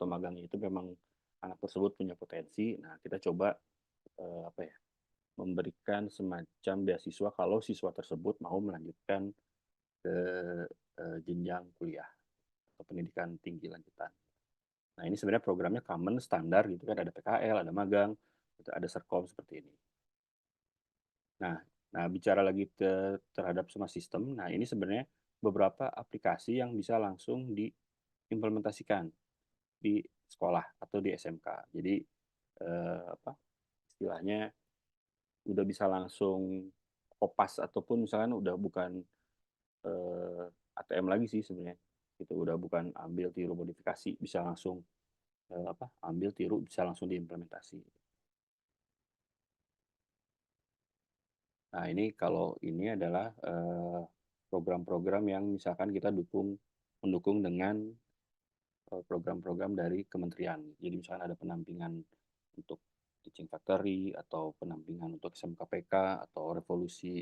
magangnya itu memang anak tersebut punya potensi. Nah, kita coba apa ya, memberikan semacam beasiswa kalau siswa tersebut mau melanjutkan ke jenjang kuliah atau pendidikan tinggi lanjutan. Nah, ini sebenarnya programnya common, standar gitu kan, ada PKL, ada magang, gitu, ada serkom seperti ini. Nah, bicara lagi terhadap semua sistem, nah ini sebenarnya beberapa aplikasi yang bisa langsung diimplementasikan di sekolah atau di SMK. Jadi apa istilahnya udah bisa langsung kopas ataupun misalkan udah bukan ATM lagi sih sebenarnya. Itu udah bukan ambil tiru modifikasi, bisa langsung apa ambil tiru bisa langsung diimplementasi. Nah, ini kalau ini adalah program-program yang misalkan kita mendukung dengan program-program dari kementerian. Jadi misalkan ada penampingan untuk teaching factory atau penampingan untuk SMKPK atau revolusi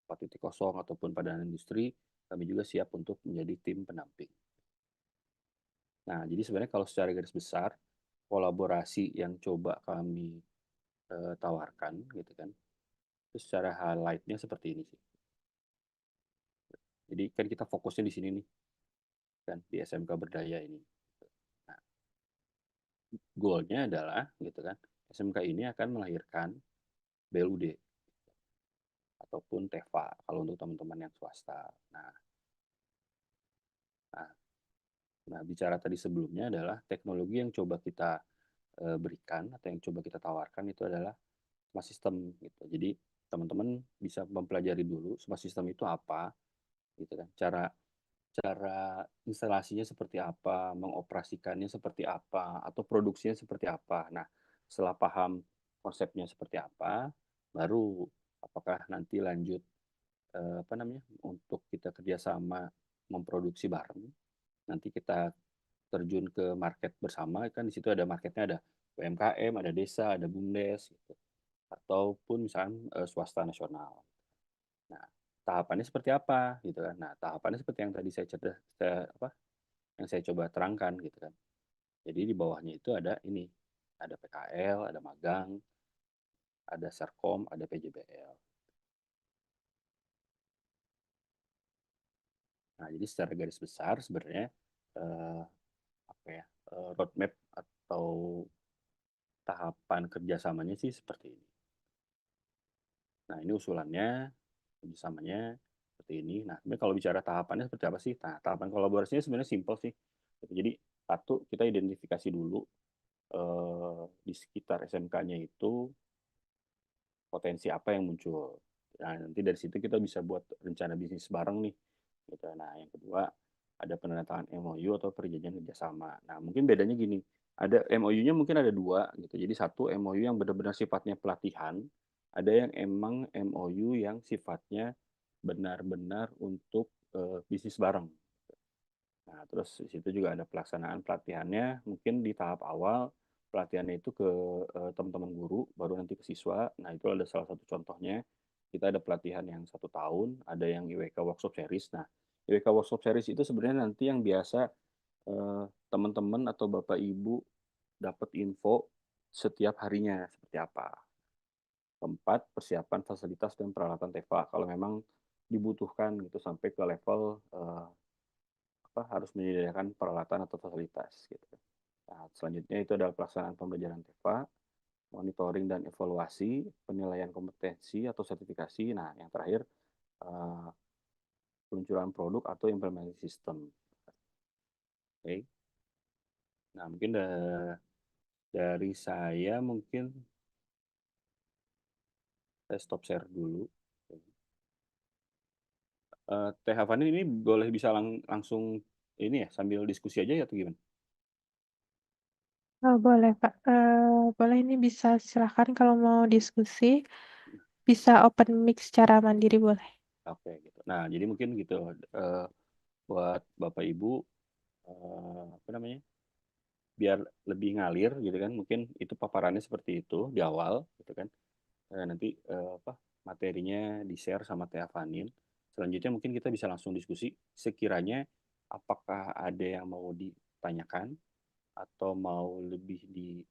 4.0 ataupun padanan industri, kami juga siap untuk menjadi tim pendamping. Nah, jadi sebenarnya kalau secara garis besar, kolaborasi yang coba kami tawarkan gitu kan, itu secara highlight-nya seperti ini sih. Jadi kan kita fokusnya di sini nih, kan di SMK Berdaya ini. Nah, goalnya adalah gitu kan, SMK ini akan melahirkan BLUD ataupun TEVA kalau untuk teman-teman yang swasta. Nah, nah, bicara tadi sebelumnya adalah teknologi yang coba kita berikan atau yang coba kita tawarkan itu adalah smart system gitu. Jadi teman-teman bisa mempelajari dulu smart system itu apa, gitu kan. Cara cara instalasinya seperti apa, mengoperasikannya seperti apa, atau produksinya seperti apa. Nah, setelah paham konsepnya seperti apa, baru apakah nanti lanjut apa namanya untuk kita kerjasama memproduksi bareng. Nanti kita terjun ke market bersama, kan di situ ada marketnya, ada UMKM, ada desa, ada BUMDes, gitu. Ataupun misalnya swasta nasional. Nah, tahapannya seperti apa gitu kan. Nah, tahapannya seperti yang tadi apa yang saya coba terangkan gitu kan. Jadi di bawahnya itu ada ini, ada PKL, ada magang, ada Serkom, ada PJBL. Nah, jadi secara garis besar sebenarnya eh, apa ya roadmap atau tahapan kerjasamanya sih seperti ini. Nah, ini usulannya, kerjasamanya seperti ini. Nah, sebenarnya kalau bicara tahapannya seperti apa sih? Nah, tahapan kolaborasinya sebenarnya simpel sih. Jadi, satu, kita identifikasi dulu di sekitar SMK-nya itu potensi apa yang muncul. Nah, nanti dari situ kita bisa buat rencana bisnis bareng nih. Gitu. Nah, yang kedua, ada penandatangan MOU atau perjanjian kerjasama. Nah, mungkin bedanya gini, ada MOU-nya mungkin ada dua gitu. Jadi satu MOU yang benar-benar sifatnya pelatihan, ada yang emang MOU yang sifatnya benar-benar untuk bisnis bareng. Nah, terus di situ juga ada pelaksanaan pelatihannya, mungkin di tahap awal pelatihannya itu ke teman-teman guru, baru nanti ke siswa. Nah, itu ada salah satu contohnya. Kita ada pelatihan yang 1 tahun, ada yang IWK Workshop Series. Nah, IWK Workshop Series itu sebenarnya nanti yang biasa teman-teman atau Bapak Ibu dapat info setiap harinya seperti apa. Keempat, persiapan fasilitas dan peralatan TEVA kalau memang dibutuhkan gitu sampai ke level apa harus menyediakan peralatan atau fasilitas gitu. Nah, selanjutnya itu adalah pelaksanaan pembelajaran TEVA, monitoring dan evaluasi, penilaian kompetensi atau sertifikasi. Nah, yang terakhir eh, peluncuran produk atau implementasi sistem. Oke. Okay. Nah, mungkin dari saya mungkin saya stop share dulu. Teh Havani ini boleh bisa langsung ini ya sambil diskusi aja ya atau gimana? Oh, boleh, Pak. Boleh ini bisa silahkan kalau mau diskusi, bisa open mic secara mandiri boleh. Oke gitu. Nah, jadi mungkin gitu buat Bapak Ibu apa namanya? Biar lebih ngalir gitu kan. Mungkin itu paparannya seperti itu di awal gitu kan. Nanti apa materinya di-share sama Teh Vanin. Selanjutnya mungkin kita bisa langsung diskusi sekiranya apakah ada yang mau ditanyakan atau mau lebih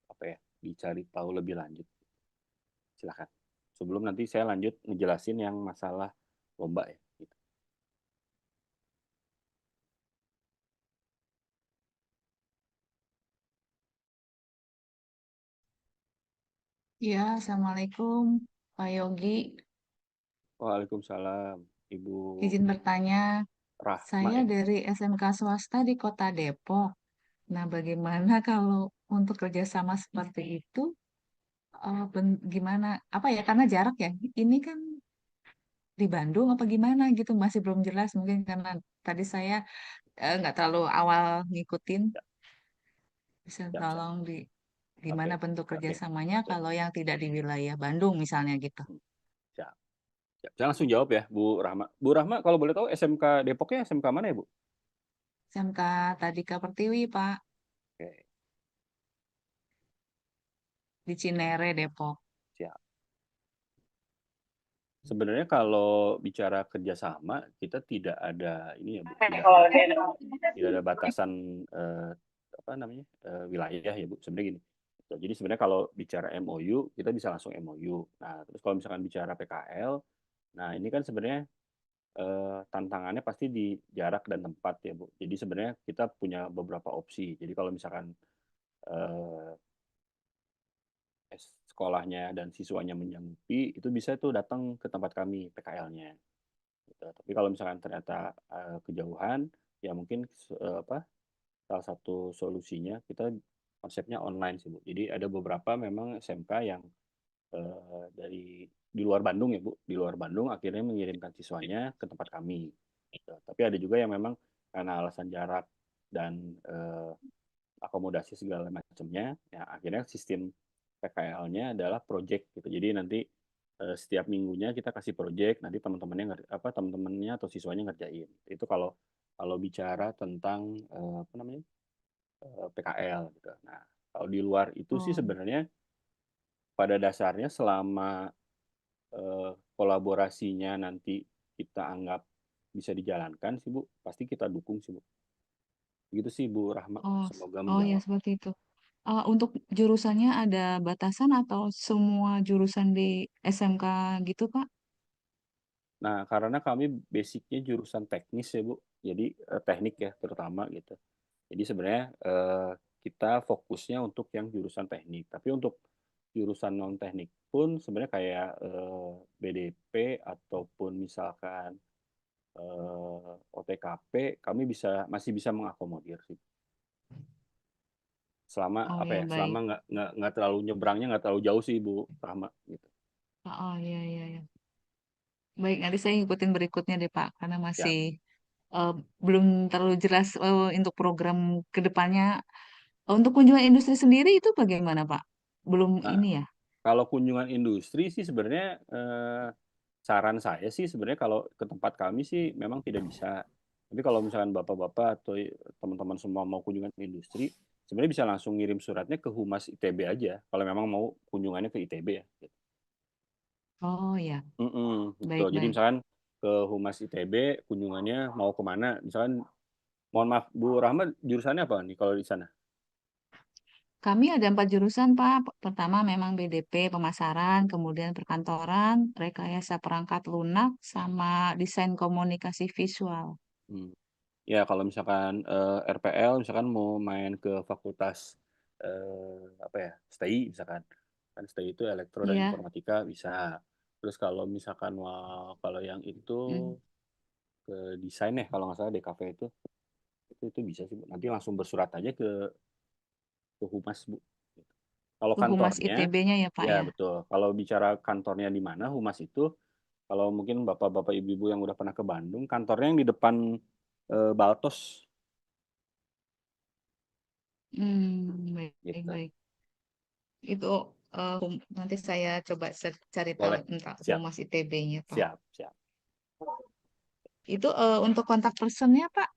apa ya, dicari tahu lebih lanjut? Silakan. Sebelum nanti saya lanjut ngejelasin yang masalah lomba ya. Gitu. Ya, Assalamualaikum Pak Yogi. Waalaikumsalam, Ibu Izin bertanya, Rahma saya ya. dari SMK swasta di Kota Depok. Nah, bagaimana kalau untuk kerjasama seperti itu, gimana? Apa ya, karena jarak ya, ini kan di Bandung apa gimana gitu, masih belum jelas. Mungkin karena tadi saya nggak terlalu awal ngikutin, Ya, bisa siap, siap. tolong gimana Oke, bentuk oke. kerjasamanya kalau yang tidak di wilayah Bandung misalnya gitu. Hmm, siap, siap. Saya langsung jawab ya, Bu Rahma. Bu Rahma, kalau boleh tahu SMK Depoknya SMK mana ya, Bu? SMK Tadika Pertiwi, Pak, Oke, di Cinere, Depok. siap. Sebenarnya kalau bicara kerjasama, kita tidak ada ini ya, Bu, tidak ada batasan eh, apa namanya wilayah ya, Bu. Sebenarnya gini. Jadi sebenarnya kalau bicara MOU, kita bisa langsung MOU. Nah, terus kalau misalkan bicara PKL, nah ini kan sebenarnya tantangannya pasti di jarak dan tempat ya, Bu. Jadi sebenarnya kita punya beberapa opsi. Jadi kalau misalkan eh, sekolahnya dan siswanya menyanggupi, itu bisa tuh datang ke tempat kami PKL-nya. Gitu. Tapi kalau misalkan ternyata kejauhan, ya mungkin apa salah satu solusinya kita konsepnya online sih, Bu. Jadi ada beberapa memang SMK yang dari di luar Bandung ya, Bu. Di luar Bandung akhirnya mengirimkan siswanya ke tempat kami. Gitu. Tapi ada juga yang memang karena alasan jarak dan akomodasi segala macamnya, ya akhirnya sistem PKL-nya adalah project gitu. Jadi nanti setiap minggunya kita kasih project, nanti teman-temannya atau siswanya ngerjain. Itu kalau kalau bicara tentang apa namanya PKL gitu. Nah, kalau di luar itu sih Oh, sebenarnya pada dasarnya selama kolaborasinya nanti kita anggap bisa dijalankan sih, Bu, pasti kita dukung sih, Bu. Begitu sih, Bu Rahma. oh, Semoga oh ya menjawab. seperti itu. Untuk jurusannya ada batasan atau semua jurusan di SMK gitu, Pak? Nah, karena kami basicnya jurusan teknis ya, Bu. Jadi teknik ya terutama gitu. Jadi sebenarnya kita fokusnya untuk yang jurusan teknik. Tapi untuk jurusan non teknik pun sebenarnya kayak BDP ataupun misalkan OTKP, kami masih bisa mengakomodir sih. Selama Oh apa ya ya? Selama baik. nggak terlalu nyebrangnya nggak terlalu jauh sih, Bu Rahma gitu. Oh iya iya ya. Baik, nanti saya ngikutin berikutnya deh, Pak, karena Ya. masih eh, belum terlalu jelas untuk program ke depannya. Untuk kunjungan industri sendiri itu bagaimana, Pak? Belum Nah, ini ya? kalau kunjungan industri sih sebenarnya saran saya sih sebenarnya kalau ke tempat kami sih memang tidak bisa. Tapi kalau misalkan bapak-bapak atau teman-teman semua mau kunjungan industri, sebenarnya bisa langsung ngirim suratnya ke Humas ITB aja. Kalau memang mau kunjungannya ke ITB ya. Oh ya, Betul. baik Jadi baik. misalkan ke Humas ITB kunjungannya mau kemana? Misalkan, mohon maaf Bu Rahmat, jurusannya apa nih kalau di sana? Kami ada 4 jurusan, Pak. Pertama memang BDP, pemasaran, kemudian perkantoran, rekayasa perangkat lunak, sama desain komunikasi visual. Hmm. Ya kalau misalkan RPL, misalkan mau main ke fakultas apa ya, STI misalkan, kan STI itu elektro dan Iya. informatika bisa. Terus kalau misalkan kalau yang itu Mm. ke desain ya kalau nggak salah DKV itu bisa sih, Bu. Nanti langsung bersurat aja ke Humas, Bu. Kalau Ke Humas kantornya, ITB-nya ya, Pak ya ya. betul. Kalau bicara kantornya di mana, Humas itu, kalau mungkin bapak-bapak ibu-ibu yang udah pernah ke Bandung, kantornya yang di depan Baltos Baik, baik, gitu. baik. Itu nanti saya coba cari tahu Boleh, tentang siap, Humas ITB-nya, Pak. siap, siap. Itu untuk kontak personnya, Pak,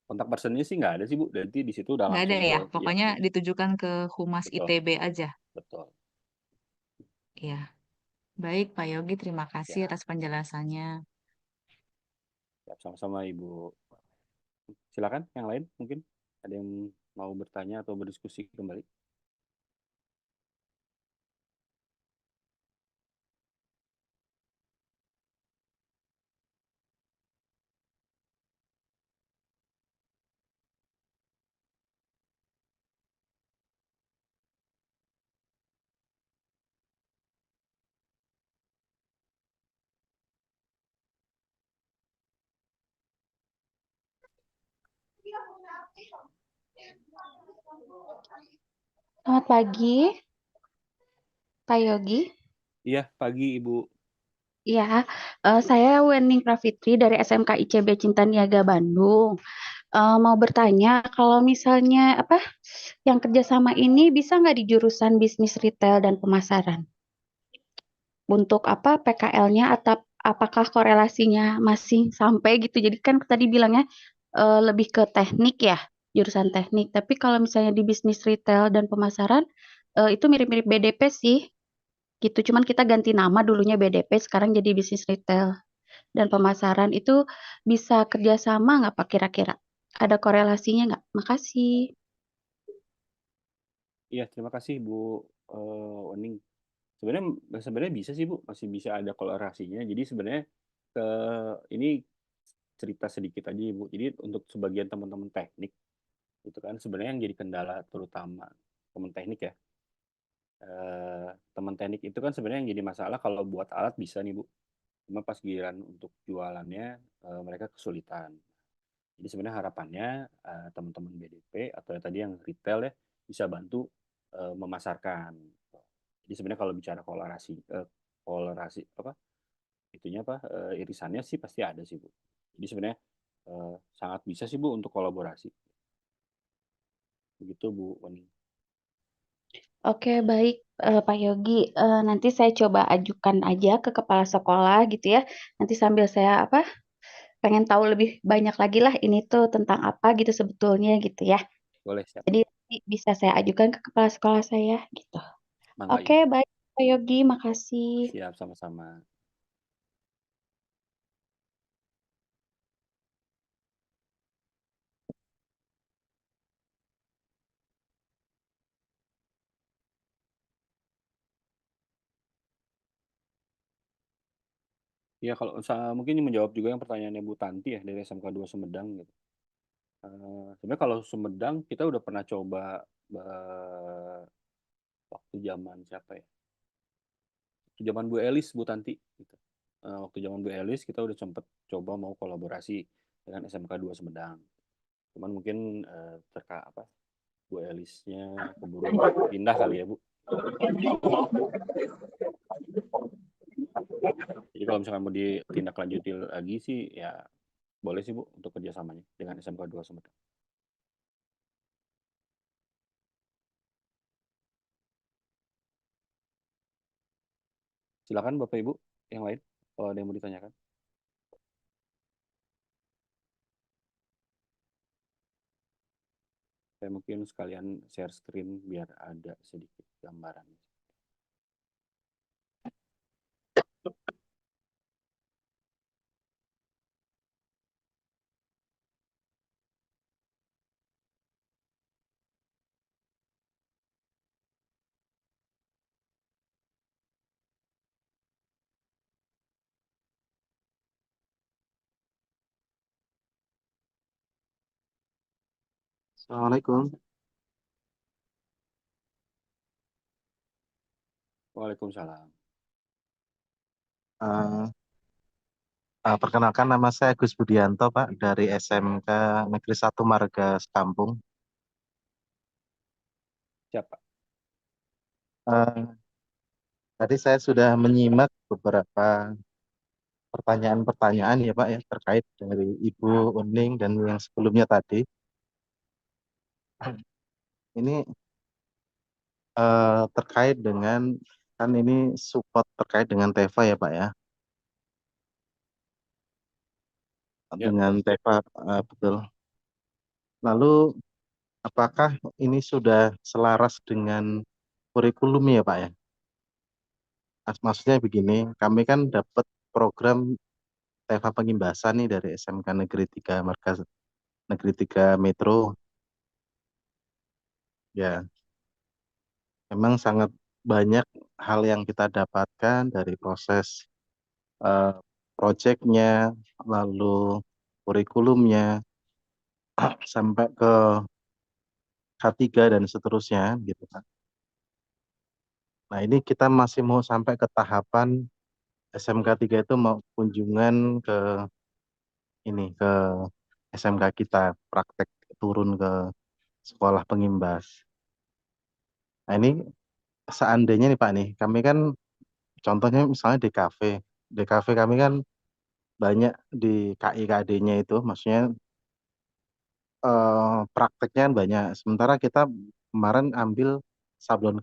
Kontak personnya sih nggak ada sih, Bu. Nanti di situ udah nggak ada langsung ke, ya. ya, Pokoknya ditujukan ke Humas betul, ITB aja. betul. Ya, baik Pak Yogi, terima kasih Siap, atas penjelasannya. siap sama-sama Ibu. Silakan yang lain mungkin. Ada yang mau bertanya atau berdiskusi kembali? Selamat pagi, Pak Yogi. Iya, pagi Ibu. Ya, saya Wening Pravitri dari SMK ICB Cinta Niaga Bandung. Mau bertanya, kalau misalnya yang kerjasama ini bisa nggak di jurusan bisnis retail dan pemasaran? Untuk PKL-nya atau apakah korelasinya masih sampai gitu? Jadi kan tadi bilangnya lebih ke teknik ya, jurusan teknik. Tapi kalau misalnya di bisnis retail dan pemasaran, itu mirip-mirip BDP sih. Gitu. Cuman kita ganti nama, dulunya BDP, sekarang jadi bisnis retail dan pemasaran. Itu bisa kerjasama nggak Pak kira-kira? Ada korelasinya nggak? Makasih. Iya, terima kasih Bu Wening. Sebenarnya sebenarnya bisa sih Bu, masih bisa ada korelasinya. Jadi sebenarnya ke ini cerita sedikit aja Ibu. Jadi untuk sebagian teman-teman teknik itu kan sebenarnya yang jadi kendala terutama teman teknik ya. Teman teknik itu kan sebenarnya yang jadi masalah kalau buat alat bisa nih Bu. Cuma pas giliran untuk jualannya mereka kesulitan. Jadi sebenarnya harapannya teman-teman BDP atau yang tadi yang retail ya bisa bantu memasarkan. Jadi sebenarnya kalau bicara kolerasi apa itunya irisannya sih pasti ada sih Bu. Jadi sebenarnya sangat bisa sih Bu untuk kolaborasi. Begitu Bu Wani. Oke, baik Pak Yogi. Nanti saya coba ajukan aja ke kepala sekolah gitu ya. Nanti sambil saya pengen tahu lebih banyak lagi lah ini tuh tentang apa gitu sebetulnya gitu ya. Boleh siap. Jadi nanti bisa saya ajukan ke kepala sekolah saya gitu. Mangga Oke, Ibu. baik Pak Yogi, makasih. Siap sama-sama. Ya kalau mungkin menjawab juga yang pertanyaannya Bu Tanti ya dari SMK 2 Sumedang gitu. Sebenarnya kalau Sumedang kita udah pernah coba waktu zaman siapa ya? Waktu zaman Bu Elis, Bu Tanti. Gitu. Waktu zaman Bu Elis kita udah sempet coba mau kolaborasi dengan SMK 2 Sumedang. Cuman mungkin Bu Elisnya keburu pindah kali ya Bu. Jadi kalau misalkan mau ditindaklanjuti lagi sih ya boleh sih Bu untuk kerjasamanya dengan SMK 2 Sumedang. Silakan Bapak Ibu yang lain kalau ada yang mau ditanyakan. Saya mungkin sekalian share screen biar ada sedikit gambaran. Assalamualaikum. Waalaikumsalam. Eh, Perkenalkan nama saya Agus Budianto, Pak, dari SMK Negeri 1 Marga Sekampung. Siapa? Eh, Tadi saya sudah menyimak beberapa pertanyaan-pertanyaan ya, Pak, ya, terkait dari Ibu Uning dan yang sebelumnya tadi. Ini terkait dengan, kan ini support terkait dengan TEVA ya, Pak, ya. Ya, Dengan betul. TEVA, betul. Lalu, apakah ini sudah selaras dengan kurikulum ya, Pak, ya? Maksudnya begini, kami kan dapat program TEVA Pengimbasan nih dari SMK Negeri 3 Marga Negeri 3 Metro. Ya, memang sangat banyak hal yang kita dapatkan dari proses eh, proyeknya, lalu kurikulumnya, sampai ke K3 dan seterusnya gitu kan. Nah, ini kita masih mau sampai ke tahapan SMK 3 itu mau kunjungan ke ke SMK kita, praktek turun ke sekolah pengimbas. Nah, ini seandainya nih Pak nih, kami kan contohnya misalnya DKV kami kan banyak di KIKD-nya itu, maksudnya prakteknya kan banyak. Sementara kita kemarin ambil sablon,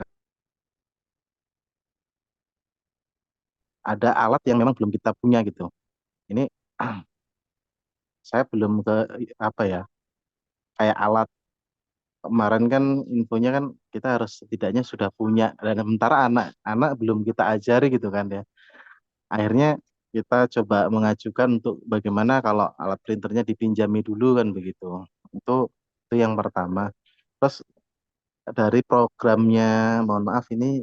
ada alat yang memang belum kita punya gitu. Ini saya belum ke apa ya, kayak alat kemarin kan infonya kan kita harus setidaknya sudah punya, dan sementara anak-anak belum kita ajari gitu kan ya. Akhirnya kita coba mengajukan untuk bagaimana kalau alat printernya dipinjami dulu kan begitu. Itu yang pertama. Terus dari programnya, mohon maaf ini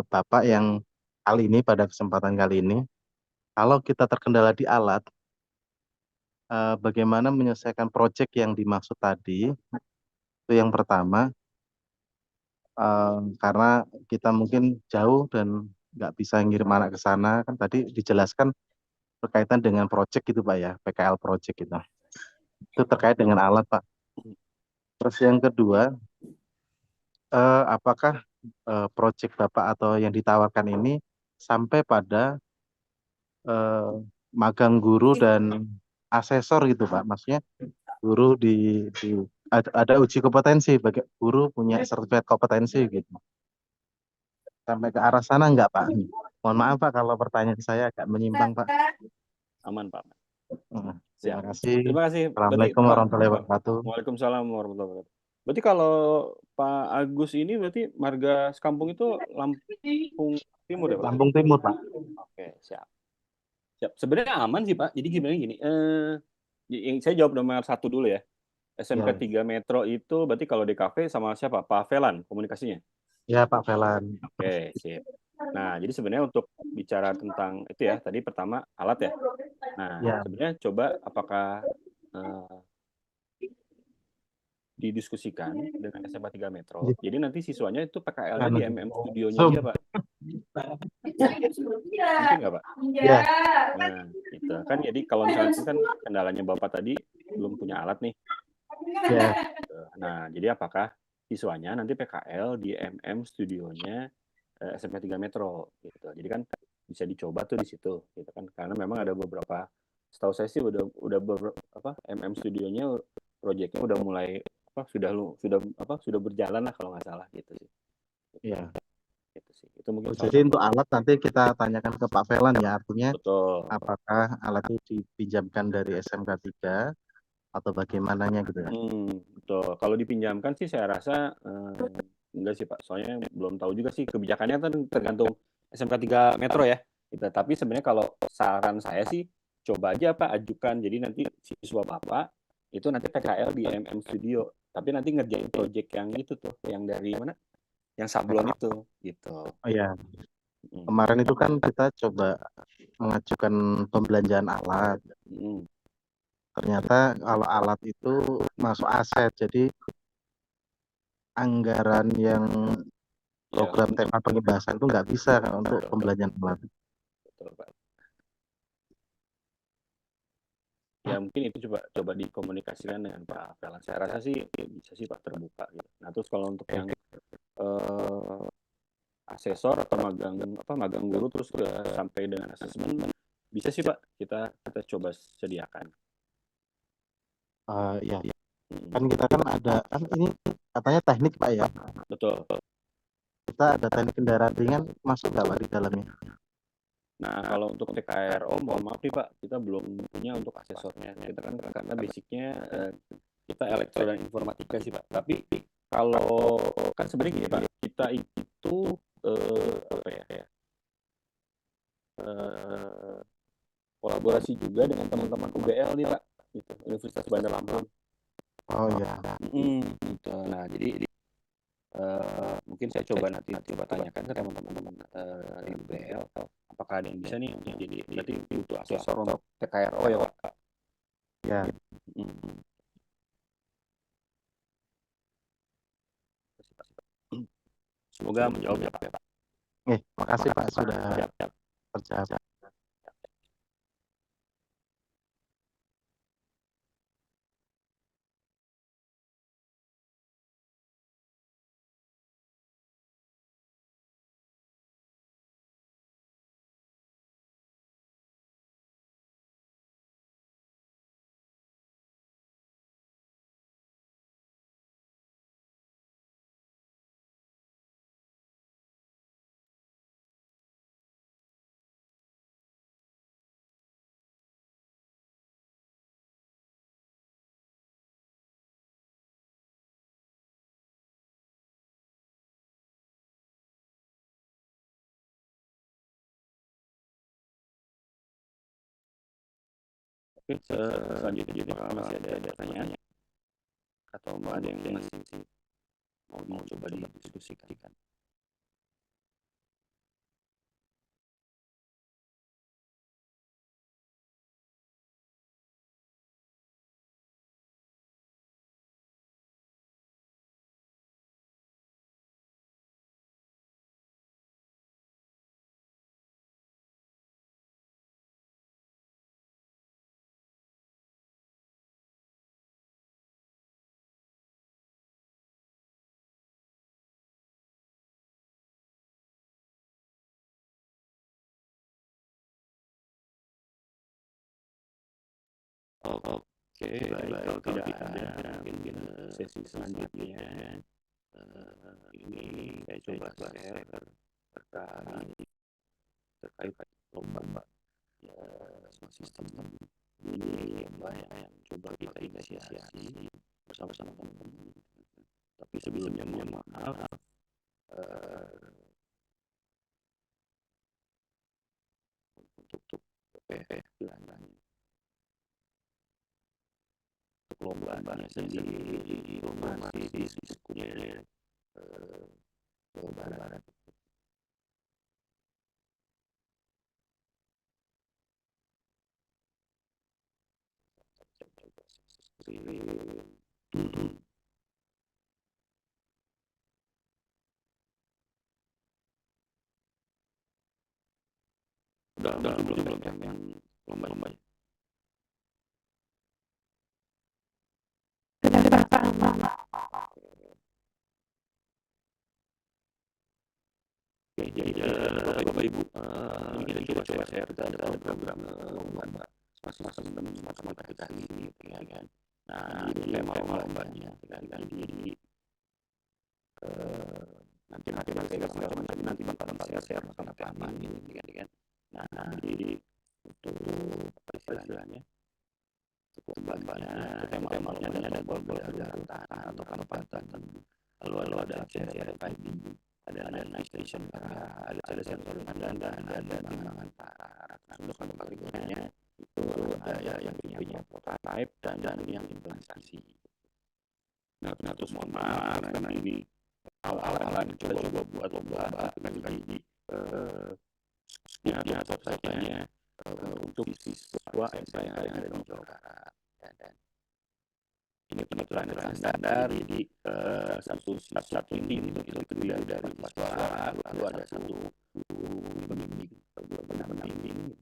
Bapak yang kali ini pada kesempatan kali ini, kalau kita terkendala di alat, bagaimana menyelesaikan proyek yang dimaksud tadi, itu yang pertama. Karena kita mungkin jauh dan nggak bisa ngirim anak ke sana, kan tadi dijelaskan berkaitan dengan proyek gitu Pak ya, PKL proyek gitu. Itu terkait dengan alat Pak. Terus yang kedua, apakah proyek Bapak atau yang ditawarkan ini sampai pada eh, magang guru dan asesor gitu Pak? Maksudnya guru ada uji kompetensi, bagi guru punya sertifikat kompetensi gitu. Sampai ke arah sana enggak Pak? Mohon maaf Pak kalau pertanyaan saya agak menyimpang Pak. Aman Pak. Terima Siap. kasih. Terima kasih. Berarti Assalamualaikum Pak, warahmatullahi wabarakatuh. Waalaikumsalam warahmatullahi wabarakatuh. Berarti kalau Pak Agus ini berarti marga sekampung itu Lampung Timur ya Pak? Lampung Timur Pak. Oke, siap. Siap. Sebenarnya aman sih Pak. Jadi gimana gini, yang saya jawab nomor 1 dulu ya. SMK 3 Metro itu berarti kalau DKV sama siapa? Pak Velan komunikasinya? Ya Pak Velan. Oke, sip. Nah, jadi sebenarnya untuk bicara tentang itu ya, tadi pertama alat ya. Nah, Ya. sebenarnya coba apakah didiskusikan dengan SMA 3 Metro. Jadi nanti siswanya itu PKL-nya di Studionya dia, Pak. Mungkin nggak, Pak? Ya. Nah, gitu. Kan jadi kalau misalnya kan kendalanya Bapak tadi belum punya alat nih. Ya. Nah, jadi apakah siswanya nanti PKL di Studionya SMA 3 Metro gitu. Jadi kan bisa dicoba tuh di situ gitu kan. Karena memang ada beberapa, setahu saya sih udah beberapa Studionya proyeknya udah mulai sudah berjalan lah kalau nggak salah gitu sih. Iya. Gitu sih. Itu mungkin Jadi untuk alat nanti kita tanyakan ke Pak Velan ya, artinya betul. apakah alat itu dipinjamkan dari SMK 3 atau bagaimananya gitu ya. Betul. Kalau dipinjamkan sih saya rasa enggak sih Pak. Soalnya belum tahu juga sih kebijakannya kan tergantung SMK 3 Metro ya. Gitu. Tapi sebenarnya kalau saran saya sih coba aja Pak ajukan. Jadi nanti siswa Bapak itu nanti PKL di Studio. Tapi nanti ngerjain project yang itu tuh, yang dari mana? Yang sablon itu, gitu. Oh iya. Kemarin itu kan kita coba mengajukan pembelanjaan alat. Ternyata kalau alat itu masuk aset, jadi anggaran yang program tema pengembasan itu nggak bisa kan, untuk pembelanjaan alat. Betul Pak. Ya mungkin itu coba dikomunikasikan dengan Pak Velan. Saya rasa sih bisa sih Pak terbuka gitu. Nah terus kalau untuk yang asesor atau magang guru terus sampai dengan asesmen bisa sih Pak kita coba sediakan. Ya. Kan kita kan ada ini katanya teknik Pak ya. Betul. Kita ada teknik kendaraan ringan, masuk nggak Pak di dalamnya? Nah, kalau untuk TKRO, mohon maaf nih Pak, kita belum punya untuk asesornya. Kita kan karena basicnya kita elektro dan informatika sih Pak. Tapi kalau kan sebenarnya gini Pak, kita itu kolaborasi juga dengan teman-teman UBL nih Pak, gitu, Universitas Bandar Lampung. Oh ya. Gitu. Nah, jadi Mungkin saya coba nanti tanyakan ke teman-teman UBL, apakah ada yang bisa nih untuk jadi, berarti butuh asesor untuk TKRO ya Pak? Ya, Hmm. Semoga menjawab ya Pak. makasih Pak sudah Siap. terjawab. Oke, selanjutnya apakah masih ada pertanyaan atau ada yang masih mau coba didiskusikan? Oke, baik, kalau tidak ada mungkin sesi selanjutnya ini saya coba share terkait lomba ya, sistem ini lomba yang coba kita inisiasi bersama-sama teman-teman. Tapi sebelumnya mohon maaf untuk bilangnya untuk lombanya sendiri masih di diskusinya Jawa Barat. Udah belum yang lomba. Oke, jadi Bapak Ibu, ini kita coba share kita ada program lomba masing-masing teman-teman kita ini, ya kan. Nah, ini tema lombanya, kan. Jadi nanti nanti bakal share sama kami, kan. Nah, jadi untuk istilahnya lombanya temanya ada bola tanah atau kampatan, lalu ada RFID, ada night station, ada sensor dan ada timbangan parah. Nah, untuk kategorinya itu ada yang punya prototype dan yang implementasi. Nah, terus mohon maaf karena ini awal-awalan coba buat lomba jadi atau saja untuk siswa SMK yang ada di Jawa Barat. Dan ini penilaian standar, jadi satu ini itu terdiri dari siswa, lalu ada satu pembimbing, dua pendamping.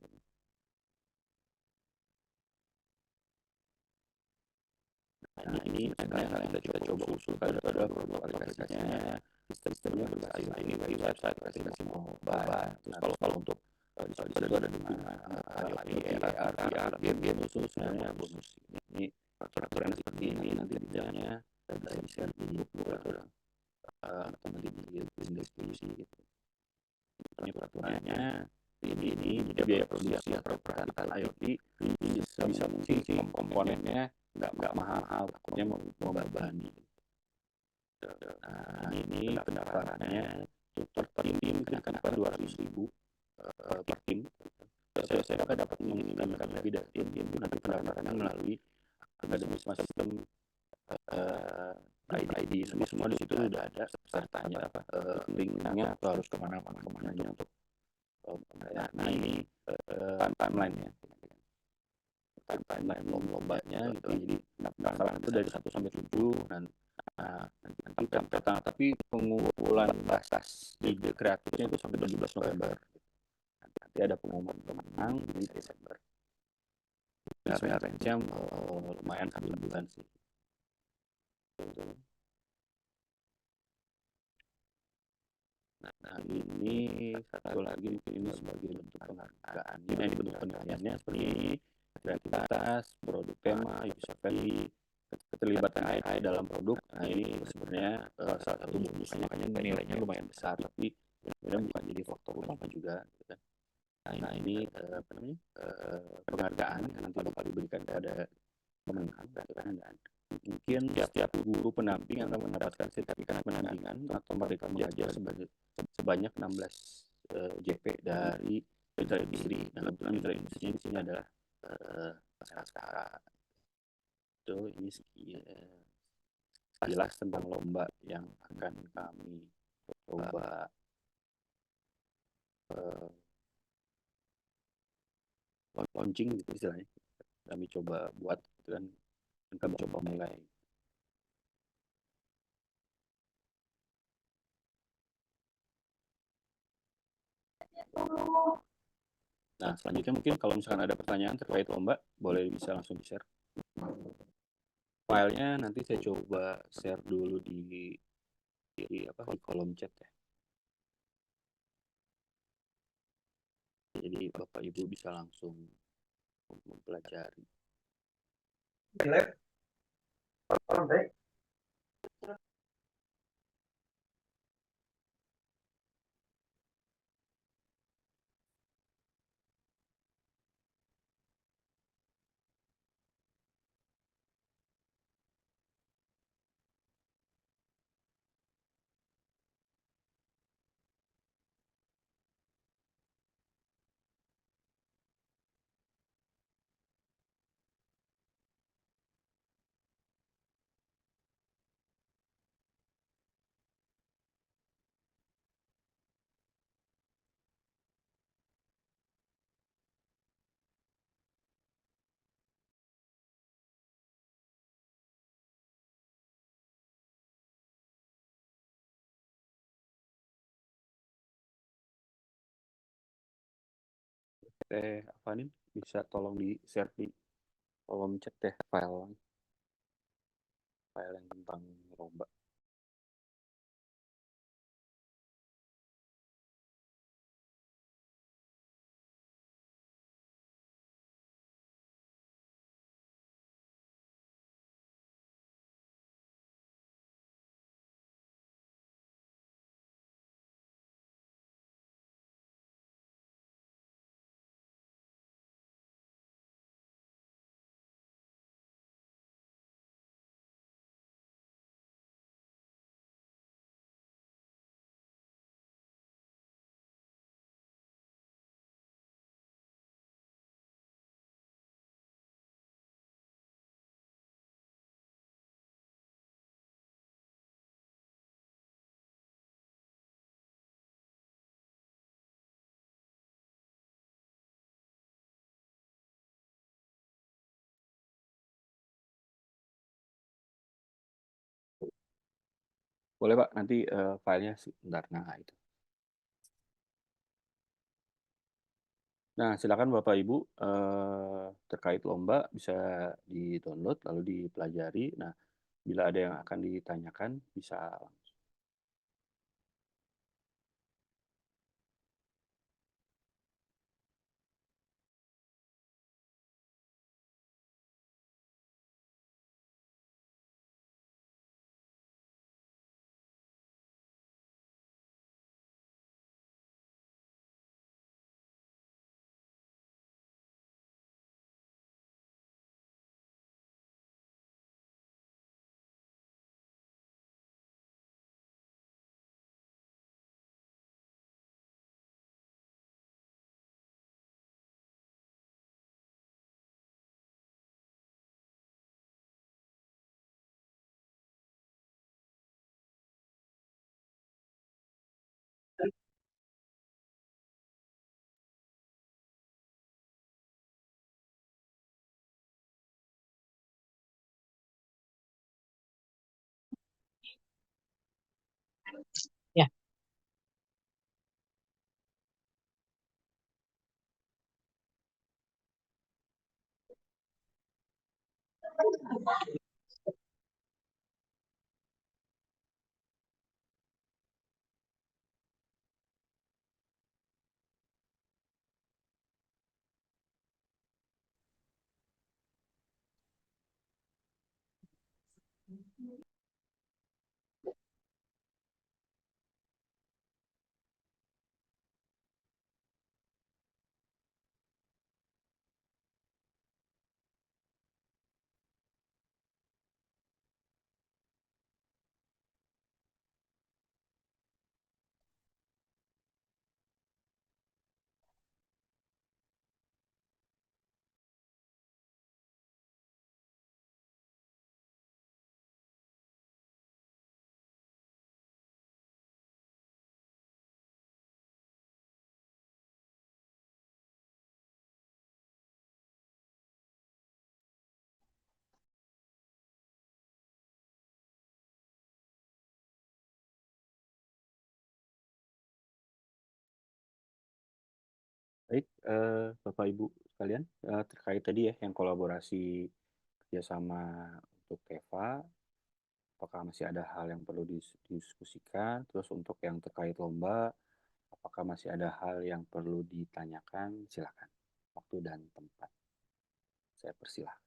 Nah, ini sekarang kita coba usulkan ada beberapa aplikasinya, sistemnya berbasis ini website aplikasi mobile. Terus kalau untuk itu ada dukungan IoT, AR, VR, game khususnya bonus ini peraturan seperti ini nanti detailnya bisa di-share di grup atau teman di diskusi gitu. Ini peraturannya ini jadi biaya produksi atau peralatan IoT bisa mungkin komponennya nggak mahal, takutnya membebani. Nah, ini pendaftarannya per tim kenakan 200.000 per tim. Saya dapat menginginkan lebih dari tim nanti pendaftarannya melalui akademis sistem ID semua di situ udah ada sertanya apa linknya atau harus kemananya untuk nah ini timeline-nya timeline lombanya gitu. Jadi pendaftaran itu dari 1 sampai 7 dan nanti tapi pengumpulan batas ide kreatifnya itu sampai 17 November. Nanti ada pengumuman pemenang di Desember. Sebenarnya range-nya lumayan 1 bulan sih. Gitu. Nah ini satu lagi mungkin ini sebagai bentuk penghargaan. Ini bentuk penilaiannya seperti ini: kreativitas, produk tema, user value, keterlibatan AI dalam produk. Nah ini sebenarnya salah satu bonus, makanya nilainya lumayan besar, tapi sebenarnya bukan jadi faktor utama juga. Gitu. Nah ini apa namanya penghargaan yang nanti bakal diberikan kepada pemenang, dan mungkin setiap guru pendamping akan mendapatkan sertifikat pendampingan atau mereka belajar sebanyak 16 JP dari mitra industri. Dan kebetulan mitra industrinya di sini adalah Sastra. Itu ini jelas tentang lomba yang akan kami coba launching gitu istilahnya. Kami coba buat gitu kan, dan kami coba mulai. Nah, selanjutnya mungkin kalau misalkan ada pertanyaan terkait lomba, boleh bisa langsung di-share. Filenya nanti saya coba share dulu di kolom chat ya. Jadi Bapak Ibu bisa langsung mempelajari. Apa nih? Bisa tolong di-share di kolom chat ya file yang tentang lomba. Boleh Pak, nanti filenya sebentar. Nah itu. Nah, silakan Bapak Ibu terkait lomba bisa di-download lalu dipelajari. Nah, bila ada yang akan ditanyakan bisa langsung. Baik, Bapak Ibu sekalian, terkait tadi ya yang kolaborasi kerjasama untuk Keva, apakah masih ada hal yang perlu didiskusikan? Terus untuk yang terkait lomba, apakah masih ada hal yang perlu ditanyakan? Silakan, waktu dan tempat. Saya persilahkan.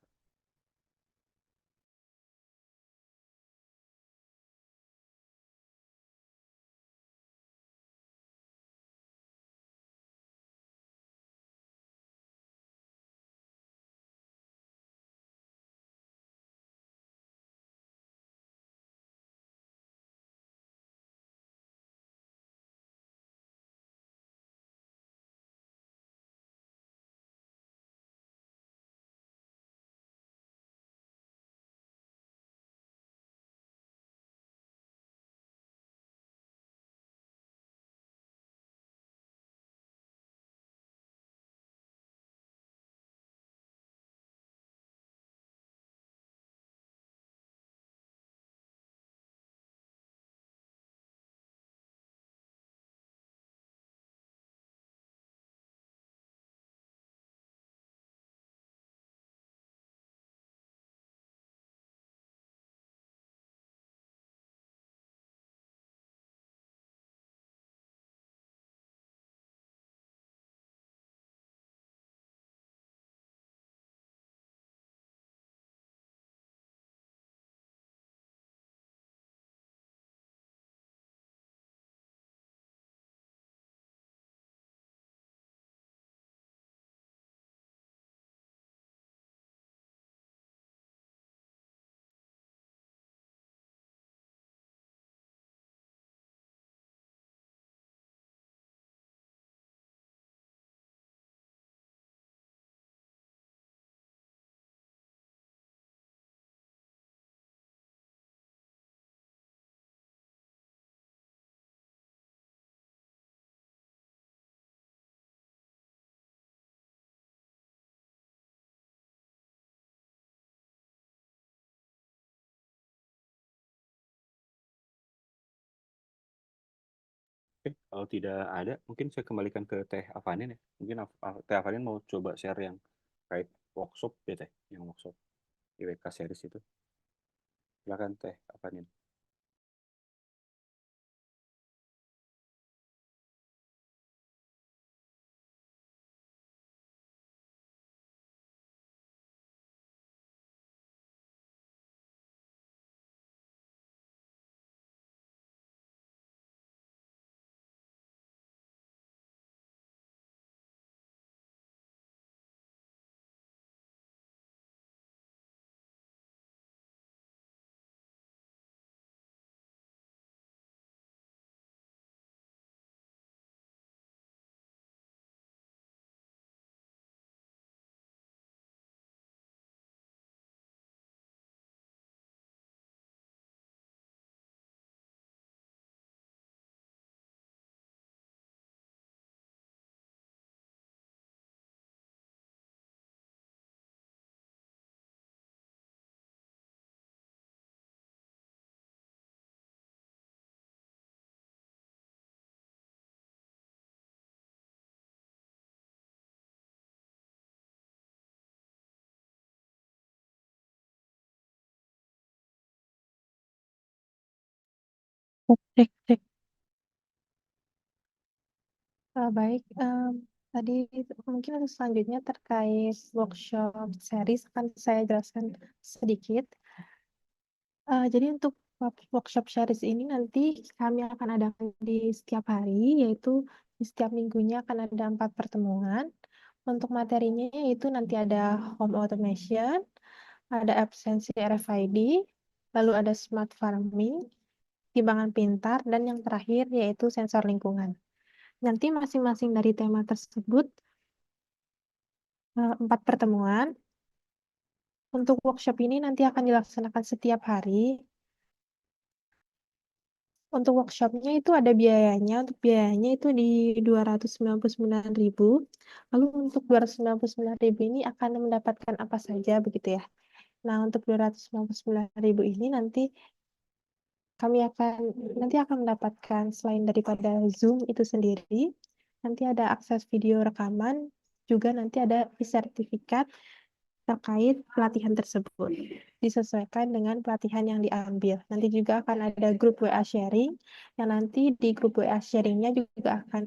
Oke, kalau tidak ada, mungkin saya kembalikan ke Teh Avanin ya. Mungkin Teh Avanin mau coba share yang terkait workshop ya Teh, yang workshop IWK series itu. Silakan Teh Avanin. Cek, cek. Baik, tadi mungkin untuk selanjutnya terkait workshop series akan saya jelaskan sedikit. Jadi untuk workshop series ini nanti kami akan adakan di setiap hari, yaitu di setiap minggunya akan ada 4 pertemuan. Untuk materinya yaitu nanti ada home automation, ada absensi RFID, lalu ada smart farming, timbangan pintar, dan yang terakhir yaitu sensor lingkungan. Nanti masing-masing dari tema tersebut 4 pertemuan. Untuk workshop ini nanti akan dilaksanakan setiap hari. Untuk workshopnya itu ada biayanya. Untuk biayanya itu di 299.000. Lalu untuk 299.000 ini akan mendapatkan apa saja begitu ya. Nah, untuk 299.000 ini nanti akan mendapatkan selain daripada Zoom itu sendiri, nanti ada akses video rekaman, juga nanti ada sertifikat terkait pelatihan tersebut. Disesuaikan dengan pelatihan yang diambil. Nanti juga akan ada grup WA sharing, yang nanti di grup WA sharingnya juga akan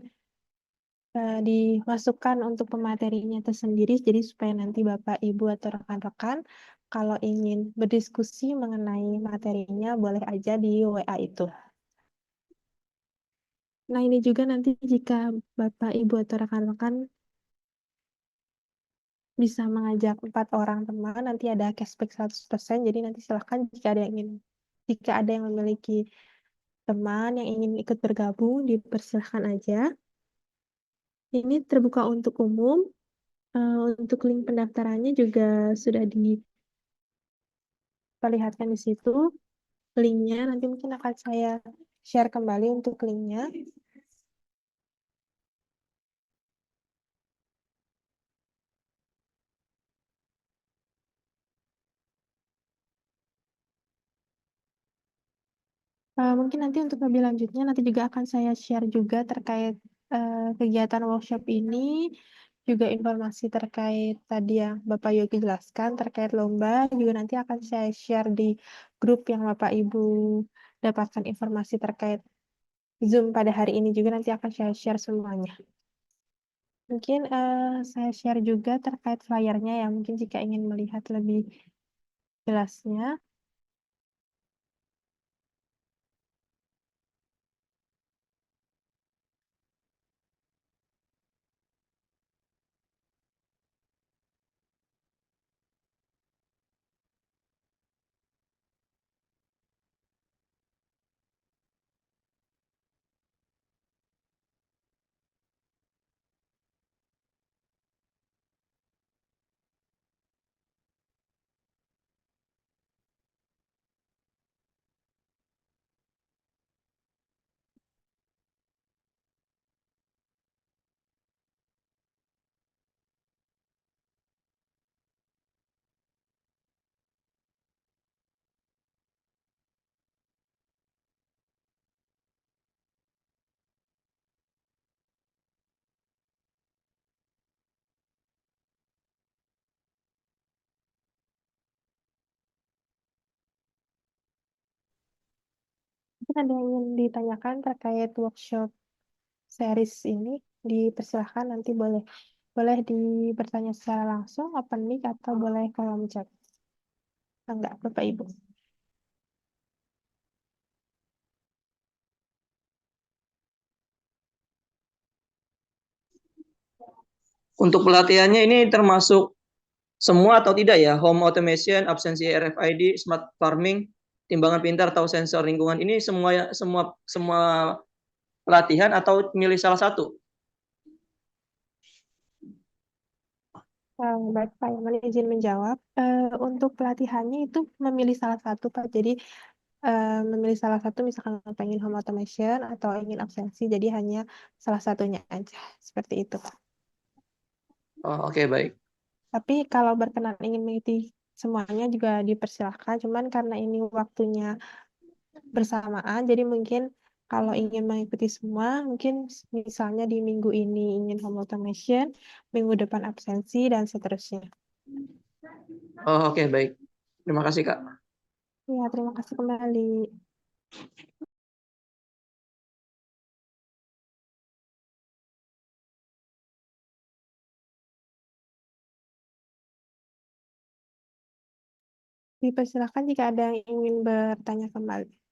dimasukkan untuk pematerinya tersendiri, jadi supaya nanti Bapak, Ibu, atau rekan-rekan kalau ingin berdiskusi mengenai materinya, boleh aja di WA itu. Nah, ini juga nanti jika Bapak, Ibu, atau rekan-rekan bisa mengajak 4 orang teman, nanti ada cashback 100%, jadi nanti silahkan jika ada yang memiliki teman yang ingin ikut bergabung, dipersilahkan aja. Ini terbuka untuk umum. Untuk link pendaftarannya juga sudah diperlihatkan di situ. Linknya nanti mungkin akan saya share kembali untuk linknya. Mungkin nanti untuk lebih lanjutnya nanti juga akan saya share juga terkait kegiatan workshop ini, juga informasi terkait tadi yang Bapak Yogi jelaskan terkait lomba, juga nanti akan saya share di grup yang Bapak Ibu dapatkan informasi terkait Zoom pada hari ini, juga nanti akan saya share semuanya. Mungkin saya share juga terkait flyernya ya, mungkin jika ingin melihat lebih jelasnya. Mungkin ada yang ingin ditanyakan terkait workshop series ini, dipersilahkan nanti boleh bertanya secara langsung, open mic, atau boleh kolom chat. Enggak, Bapak Ibu. Untuk pelatihannya ini termasuk semua atau tidak ya? Home automation, absensi RFID, smart farming, timbangan pintar atau sensor lingkungan, ini semua pelatihan atau milih salah satu? Baik, Pak Yaman izin menjawab. Untuk pelatihannya itu memilih salah satu, Pak. Jadi memilih salah satu, misalkan pengen home automation atau ingin absensi, jadi hanya salah satunya aja. Seperti itu, Pak. Oh, oke, baik. Tapi kalau berkenan ingin mengikuti semuanya juga dipersilahkan. Cuman karena ini waktunya bersamaan, jadi mungkin kalau ingin mengikuti semua, mungkin misalnya di minggu ini ingin home automation, minggu depan absensi, dan seterusnya. Oh, oke, baik. Terima kasih, Kak. Ya, terima kasih kembali. Dipersilakan jika ada yang ingin bertanya kembali.